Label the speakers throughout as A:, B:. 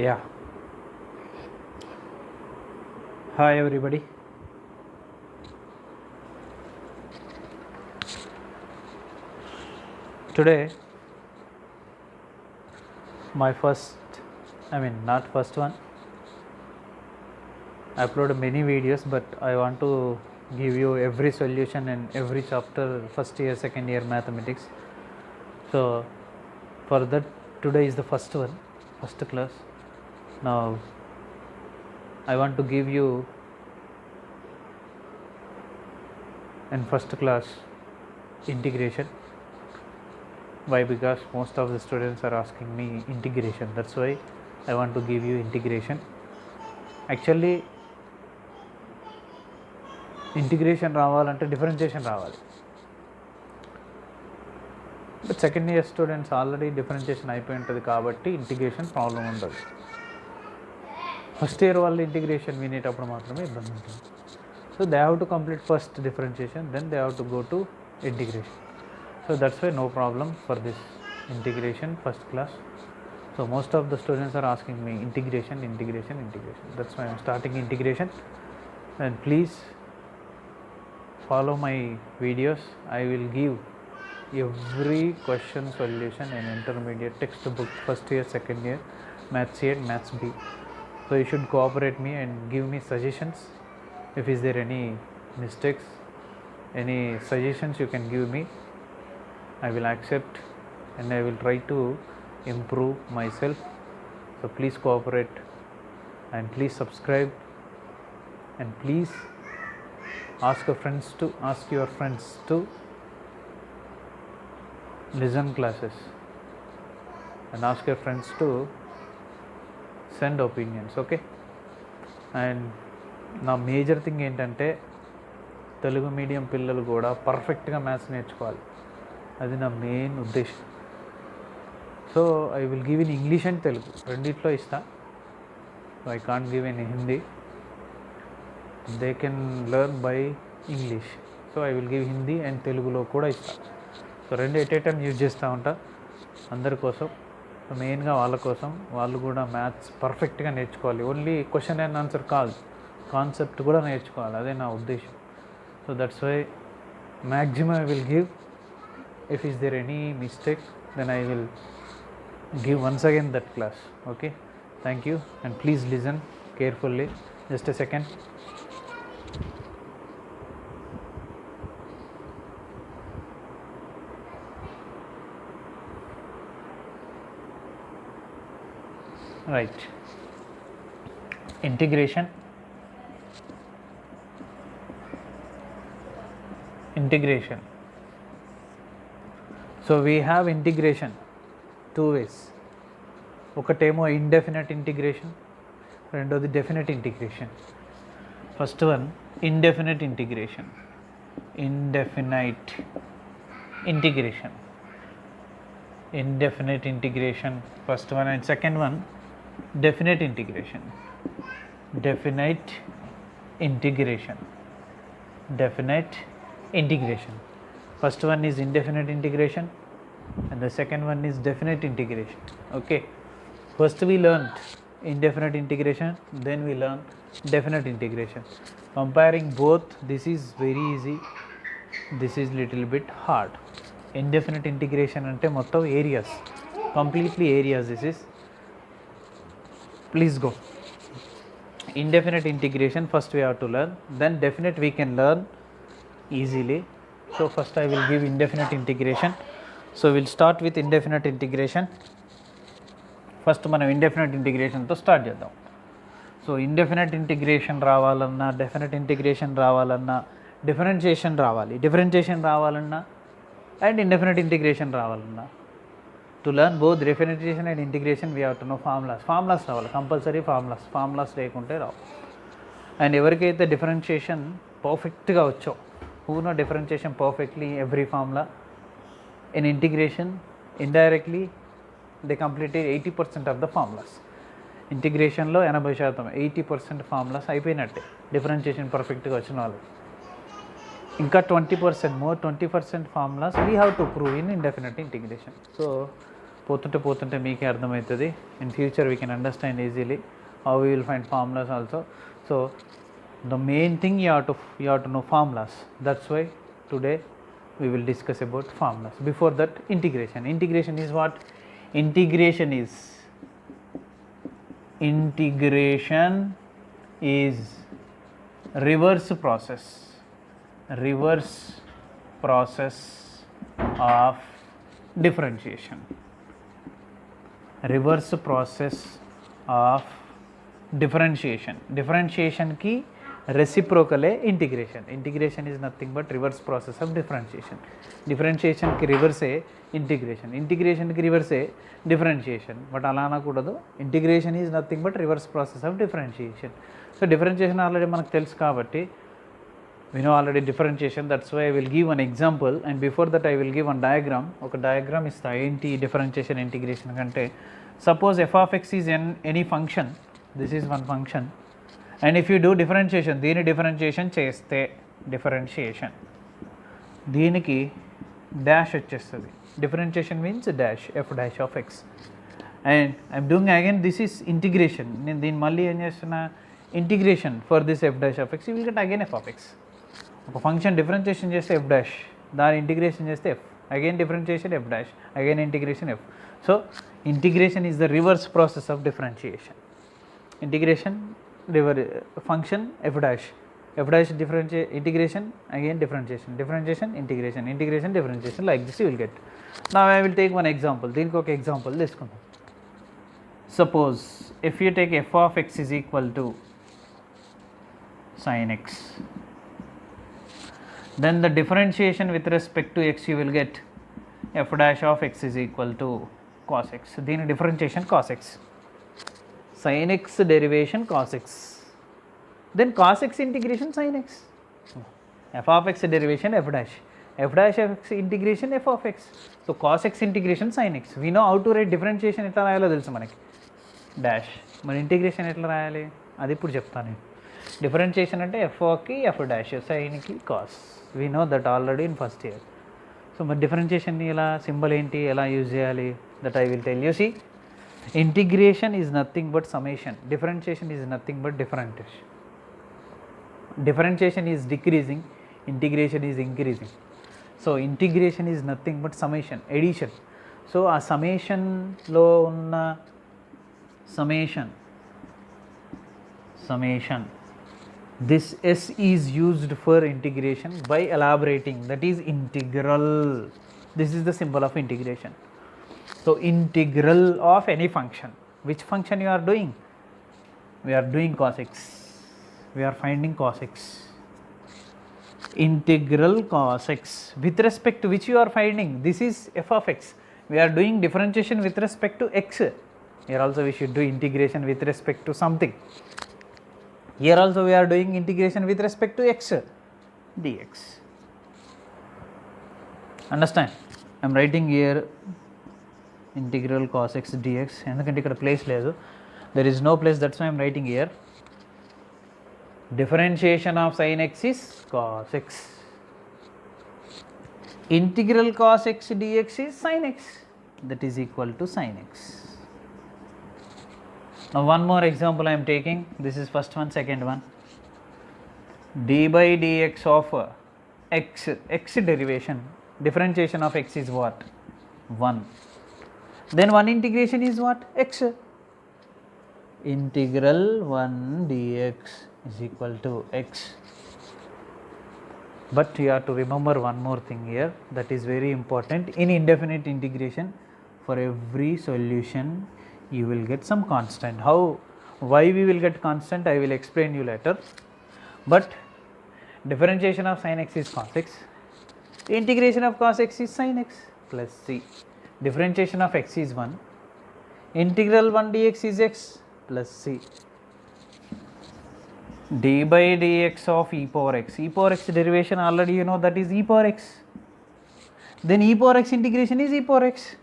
A: Yeah. Hi everybody. Today my not first one. I uploaded many videos, but I want to give you every solution and every chapter, first year, second year mathematics. So for that, today is the first one, first class. Now I want to give you in first class integration. Why? Because most of the students are asking me integration. That's why I want to give you integration. Actually, integration రావాలంటే differentiation రావాలి. But second year students already differentiation అయిపోయి ఉంటుంది కాబట్టి integration problem ఉండదు. First year వాళ్ళు integration వినేటప్పుడు మాత్రమే ఇబ్బంది ఉంటుంది. So they have to complete first differentiation, then they have to go to integration. So that's why no problem for this integration first class. So most of the students are asking me integration. That's why I am starting integration, and please follow my videos. I will give every question solution in intermediate textbook, first year, second year, maths A and maths B. So you should cooperate me and give me suggestions. If is there any mistakes, any suggestions you can give me, I will accept and I will try to improve myself. So please cooperate and please subscribe, and please ask your friends to listen classes, and ask your friends to send opinions. Okay. And నా major thing ఏంటంటే Telugu medium పిల్లలు కూడా పర్ఫెక్ట్గా maths నేర్చుకోవాలి. అది నా main ఉద్దేశం. So I will give in English and Telugu రెండిట్లో ఇస్తా. So I can't give in Hindi. They can learn by English. So I will give Hindi and తెలుగులో కూడా ఇస్తా. సో రెండు ఎట్ ఏ టైం యూజ్ చేస్తూ ఉంటా అందరి కోసం. మెయిన్గా వాళ్ళ కోసం, వాళ్ళు కూడా మ్యాథ్స్ పర్ఫెక్ట్గా నేర్చుకోవాలి. ఓన్లీ క్వశ్చన్ అండ్ ఆన్సర్ కాదు, కాన్సెప్ట్ కూడా నేర్చుకోవాలి. అదే నా ఉద్దేశం. So that's why maximum I will give. If is there any mistake, then I will give once again that class. Okay, thank you, and please listen carefully. Just a second. Right, integration. So we have integration two ways. ఒకటేమో indefinite integration, రెండోది definite integration. First one indefinite integration. First one. And second one definite integration. First one is indefinite integration and the second one is definite integration. Okay, first we learned indefinite integration, then we learn definite integration. Comparing both, this is very easy, this is little bit hard. Indefinite integration ante mottam areas, completely areas. This is, please go. Indefinite integration first we have to learn, then definite we can learn easily. So first I will give indefinite integration. So we'll start with indefinite integration. First మనం indefinite ఇంటిగ్రేషన్తో start చేద్దాం. So indefinite integration రావాలన్నా, definite integration రావాలన్నా, differentiation రావాలన్నా and indefinite integration రావాలన్నా, to learn both differentiation and integration we have to know formulas రావాలి. Compulsory formulas లేకుంటే రావు. And ఎవరికైతే differentiation పర్ఫెక్ట్గా వచ్చో, who know differentiation perfectly, every formula, in integration indirectly they completed 80% of the formulas. Integration లో 80%, 80% formulas అయిపోయినట్టే differentiation పర్ఫెక్ట్గా వచ్చిన వాళ్ళు. ఇంకా 20% formulas we have to prove in indefinite integration. So పోతుంటే మీకే అర్థమవుతుంది. In future we can understand easily how we will find formulas also. So the main thing you have to know formulas. That's why today we will discuss about formulas. Before that, integration is what? Integration is reverse process of differentiation. Reverse process of differentiation की reciprocally integration is nothing but reverse process of differentiation की reverse integration की reverse differentiation but अला అనకూడదు. Integration is nothing but reverse process of differentiation. So differentiation already మనకు తెలుసు కాబట్టి we know already differentiation. That's why I will give one example, and before that I will give one diagram. ఒక diagram ఇస్తా ఏంటి differentiation integration కంటే. Suppose f of x is any function, this is one function, and if you do differentiation, దీని differentiation చేస్తే differentiation దీనికి dash వచ్చేస్తుంది. differentiation means dash, f dash of x, and I am doing again this is integration. నేను దీన్ని మళ్ళీ ఏం చేస్తున్నా, integration for this f dash of x, you will get again f of x. ఒక function differentiation చేస్తే f dash, దాని integration చేస్తే f, again differentiation f dash, again integration f. So integration is the reverse process of differentiation. Integration function f dash differentiate, integration again differentiation integration differentiation, like this you will get. Now I will take one example. దీనికి ఒక example తీసుకుందాం. Suppose if you take f of x is equal to sin x, then the differentiation with respect to x you will get f dash of x is equal to cos x. దీని differentiation cos x, sin x derivation cos x, then cos x integration sin x, f of x derivation f dash of x integration f of x. So cos x integration sin x. We know how to write differentiation ఎట్లా రాయాలో తెలుసు మనకి, dash. మరి integration ఎట్లా రాయాలి అది ఇప్పుడు చెప్తాను నేను. డిఫరెన్షియేషన్ అంటే ఎఫ్కి ఎఫ్ డాష్, సైన్కి cos, we know that already in first year. So మరి డిఫరెన్షియేషన్ని ఎలా, సింబల్ ఏంటి, ఎలా యూజ్ చేయాలి, that I will tell you. See, integration is nothing but summation, differentiation is nothing but differentiation. Differentiation is decreasing, integration is increasing. So integration is nothing but summation, addition. So a summation lo unna summation this s is used for integration by elaborating, that is integral. This is the symbol of integration. So integral of any function, which function you are doing, we are doing cos x, we are finding cos x, integral cos x with respect to which you are finding, this is f of x, we are doing differentiation with respect to x. Here also we should do integration with respect to something. Here also we are doing integration with respect to x dx. Understand? I am writing here integral cos x dx, ఎందుకంటే ఇక్కడ place లేదు, there is no place, that's why I am writing here. Differentiation of sin x is cos x, integral cos x dx is sin x, that is equal to sin x. Now one more example I am taking, this is first one, second one. D by dx of x derivation, differentiation of x is what, 1. Then one integration is what, x, integral 1 dx is equal to x. But you have to remember one more thing here, that is very important. In indefinite integration, for every solution you will get some constant. Why we will get constant, I will explain you later. But differentiation of sin x is cos x, integration of cos x is sin x plus c. Differentiation of x is 1, integral 1 dx is x plus c. D by dx of e power x, e power x derivation already you know, that is e power x. Then e power x integration is e power x,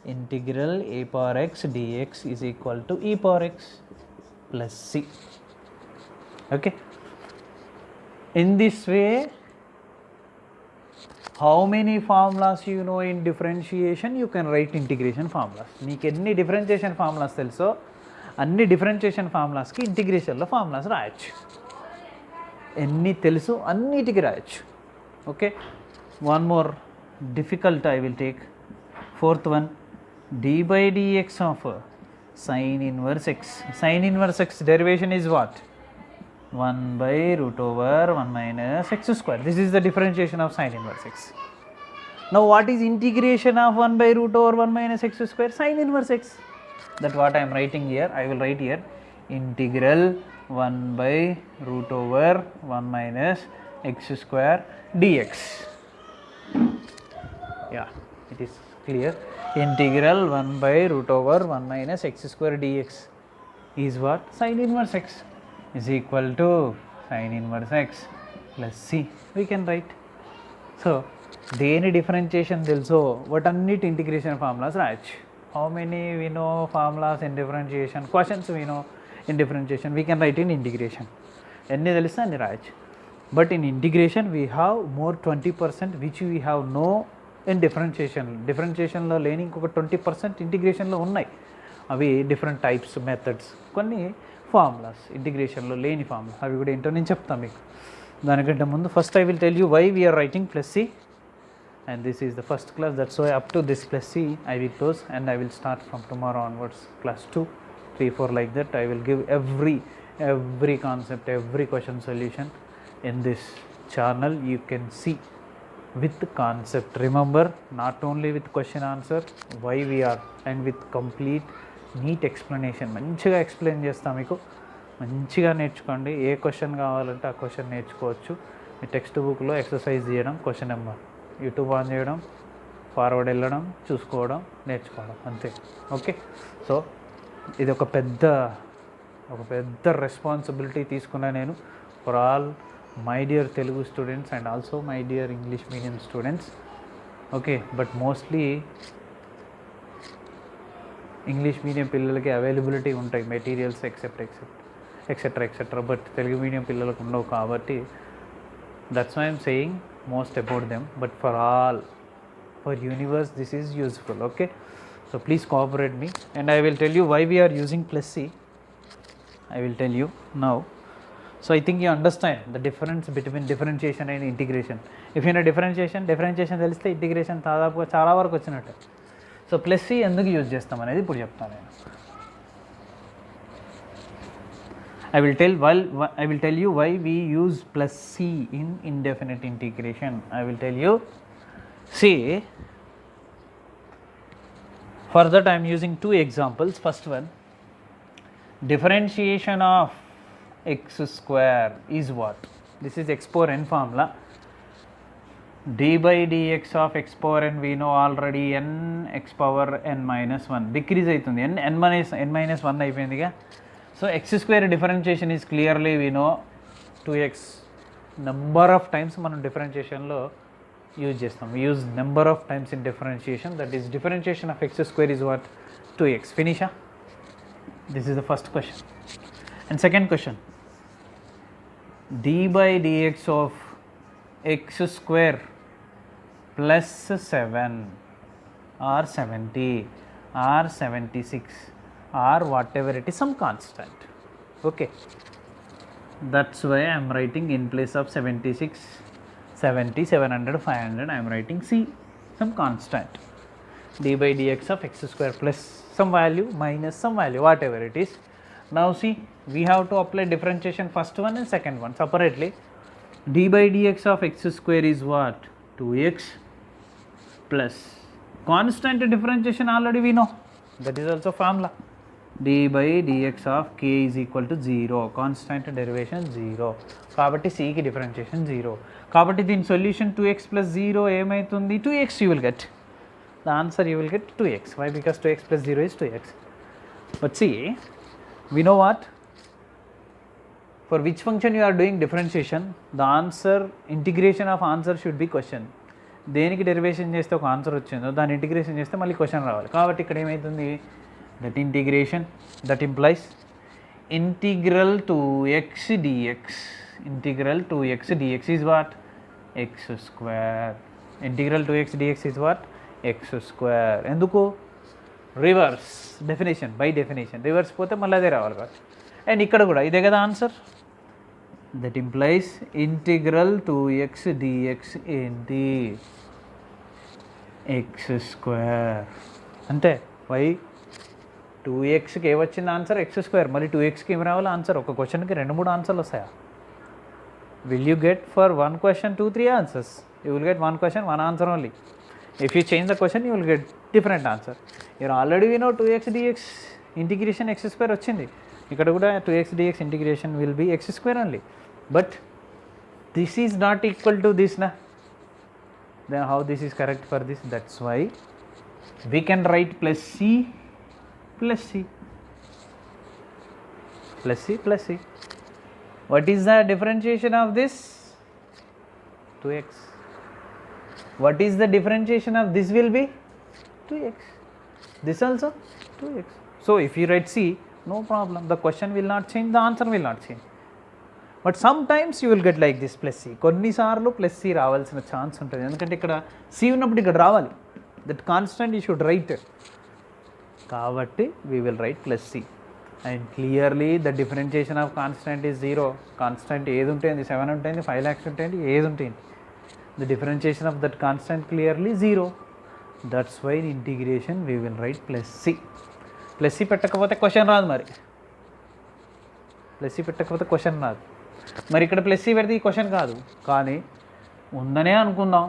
A: integral a power x dx is equal to e power x plus c. Okay, in this way how many formulas you know in differentiation, you can write integration formulas. నీకు ఎన్ని differentiation formulas తెలుసో అన్ని differentiation ఫార్ములాస్కి ఇంటిగ్రేషన్లో formulas రాయొచ్చు. ఎన్ని తెలుసు అన్నిటికీ రాయొచ్చు. Okay, one more difficult I will take. Fourth one, dy dx of sin inverse x. Sin inverse x derivation is what? 1 by root over 1 minus x square. This is the differentiation of sin inverse x. Now what is integration of 1 by root over 1 minus x square? Sin inverse x. That what I am writing here. I will write here integral 1 by root over 1 minus x square dx. Yeah, it is clear. Integral 1 by root over 1 minus x square dx is what? Sin inverse x is equal to sin inverse x plus c. We can write. So దేని differentiation తెలుసో వాటన్నిటి integration formulas రాయొచ్చు. How many we know formulas in differentiation, questions we know in differentiation, we can write in integration. ఎన్ని తెలిస్తే అన్ని రాయొచ్చు. But in integration we have more 20% which we have no in differentiation. డిఫరెన్షియేషన్లో లేని ఇంకొక 20% ఇంటిగ్రేషన్లో ఉన్నాయి. అవి different types methods, కొన్ని formulas ఇంటిగ్రేషన్లో లేని ఫార్ములా, అవి కూడా ఏంటో నేను చెప్తాను మీకు. దానికంటే ముందు first I will tell you why we're writing plus C. And this is the first class, that's why up to this plus c I will close, and I will start from tomorrow onwards class 2, 3, 4 like that. I will give every concept, every question solution in this channel. You can see with concept, remember, not only with question answer, why we are, and with complete neat explanation. మంచిగా explain చేస్తాం మీకు, మంచిగా నేర్చుకోండి. ఏ question కావాలంటే ఆ question నేర్చుకోవచ్చు. మీ text బుక్లో exercise చేయడం, క్వశ్చన్ నెంబర్ యూట్యూబ్ ఆన్ చేయడం, ఫార్వర్డ్ వెళ్ళడం, చూసుకోవడం, నేర్చుకోవడం, అంతే. ఓకే, సో ఇది ఒక పెద్ద రెస్పాన్సిబిలిటీ తీసుకున్నా నేను for all my dear Telugu students and also my dear English medium students. Okay, but mostly English medium పిల్లలకి అవైలబిలిటీ ఉంటాయి materials etcetera, but Telugu medium పిల్లలకు ఉండవు. కాబట్టి that's why I'm saying most about them, but for all, for universe this is useful. Okay, so please cooperate me, and I will tell you why we are using plus c. I will tell you now. So I think you understand the difference between differentiation and integration. If you know differentiation తెలిస్తే integration దాదాపుగా చాలా వరకు వచ్చినట్టు. So plus C ఎందుకు use చేస్తాం అనేది ఇప్పుడు చెప్తాను నేను. I will tell you why we use plus c in indefinite integration. I will tell you. See, for that I am using two examples. First one, differentiation of x square is what? This is x power n formula. d by dx of x power n we know already, n x power n minus 1 decrease అవుతుంది, n minus 1 అయిపోయిందిగా. So x square differentiation is clearly we know 2x. Number of times మనం differentiationలో use చేస్తాం. We use number of times in differentiation, that is differentiation of x square is what? 2x. Finish? This is the first question. And second question, d by dx of x square plus 7 or 70 or 76 or whatever it is, some constant. Okay, that's why I am writing in place of 76, 70, 700, 500, I am writing c, some constant. d by dx of x square plus some value minus some value, whatever it is. Now see, we have to apply differentiation first one and second one separately. d by dx of x square is what? 2x plus constant differentiation already we know, that is also formula. d by dx of k is equal to 0, constant derivation 0, కాబట్టి c కి differentiation 0. కాబట్టి దీని solution 2x plus 0 ఏమవుతుంది? 2x you will get. The answer you will get 2x. Why? Because 2x plus 0 is 2x. But see, we know what? For which function you are doing differentiation, the answer, integration of answer should be question. దేనికి derivation చేస్తే ఒక answer వచ్చిందో దాన్ని integration చేస్తే మళ్ళీ question రావాలి. కాబట్టి ఇక్కడ ఏమవుతుంది? That integration, that implies integral to x dx. Integral to x dx is what? X square integral 2x dx is what X square. ఎందుకు reverse definition, by definition reverse పోతే మళ్ళీ అదే రావాలి కాబట్టి. అండ్ ఇక్కడ కూడా ఇదే కదా answer. That implies integral 2x dx ఏంటి ఎక్స్ స్క్వేర్ అంతే. వై 2xకి ఏమొచ్చింది ఆన్సర్ ఎక్స్ స్క్వేర్, మళ్ళీ 2xకి ఏమి రావాలి ఆన్సర్? ఒక క్వశ్చన్కి 2-3 ఆన్సర్లు వస్తాయా? Will you get for 1 question 2-3 answers? You will get 1 question 1 answer only. If you change the question you will get different answer. మీరు ఆల్రెడీ వినో 2x dx integration X square వచ్చింది. ఇక్కడ కూడా 2x dx integration will be X square only. But this is not equal to this నా. Then how this is correct for this? That's why we can write plus C plus c plus c plus c. What is the differentiation of this? 2x. What is the differentiation of this will be 2x. This also 2x. So if you write c, no problem, the question will not change, the answer will not change. But sometimes you will get like this plus c. కొన్నిసార్లు plus C రావాల్సిన chance ఉంటుంది, ఎందుకంటే ఇక్కడ c ఉన్నప్పుడు ఇక్కడ రావాలి. That constant you should write. కాబట్టి we will write plus C. And clearly the differentiation of constant is 0. Constant ఏది ఉంటుంది? 7 ఉంటుంది, 5 lakhs ఉంటుంది, ఏది ఉంటుంది? The differentiation of that constant clearly 0. That's why integration we will write plus C. Plus C పెట్టకపోతే question రాదు. మరి plus C పెట్టకపోతే క్వశ్చన్ రాదు. మరి ఇక్కడ ప్లస్ సి పెడితే ఈ క్వశ్చన్ కాదు, కానీ ఉందనే అనుకుందాం.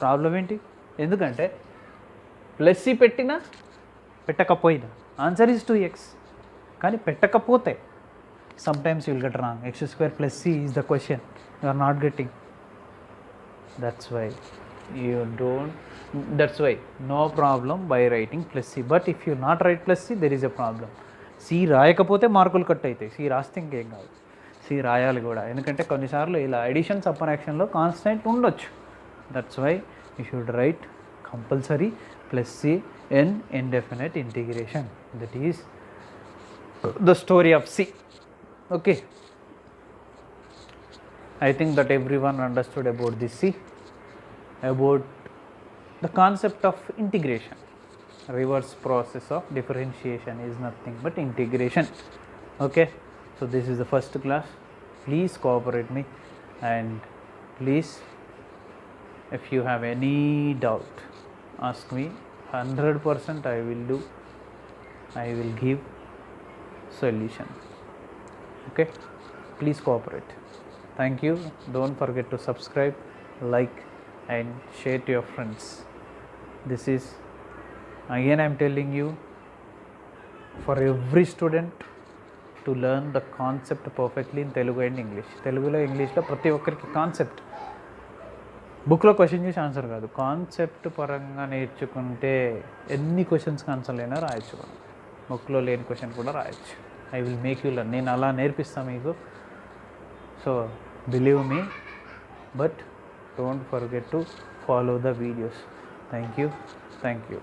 A: ప్రాబ్లం ఏంటి? ఎందుకంటే ప్లస్ సి పెట్టినా పెట్టకపోయినా ఆన్సర్ ఈజ్ 2x. కానీ పెట్టకపోతే sometimes you will get wrong. X square plus C is the question, you are not getting. That's why you don't, that's why no problem by writing plus C. But if you not write plus C there is a problem. C రాయకపోతే మార్కులు cut అవుతాయి, C రాస్తే ఇంకేం కాదు. C రాయాలి కూడా, ఎందుకంటే కొన్నిసార్లు ఇలా ఎడిషన్ సబ్ట్రాక్షన్లో కాన్స్టెంట్ ఉండొచ్చు. That's why you should write compulsory plus c in indefinite integration. That is the story of c. Okay, I think that everyone understood about this c, about the concept of integration. Reverse process of differentiation is nothing but integration. Okay, so this is the first class. Please cooperate me, and please, if you have any doubt, ask me. 100% I will do, I will give solution. Okay, please cooperate. Thank you. Don't forget to subscribe, like and share to your friends. This is, again I am telling you, for every student to learn the concept perfectly in Telugu and English. Telugulo Englishlo ప్రతి ఒక్కరికి concept, బుక్లో question చూసి answer కాదు, concept పరంగా నేర్చుకుంటే ఎన్ని క్వశ్చన్స్కి ఆన్సర్లు అయినా రాయొచ్చు. బుక్లో లేని క్వశ్చన్ కూడా రాయొచ్చు. I will make you learn. నేను అలా నేర్పిస్తాను మీకు. So believe me, but don't forget to follow the videos. Thank you.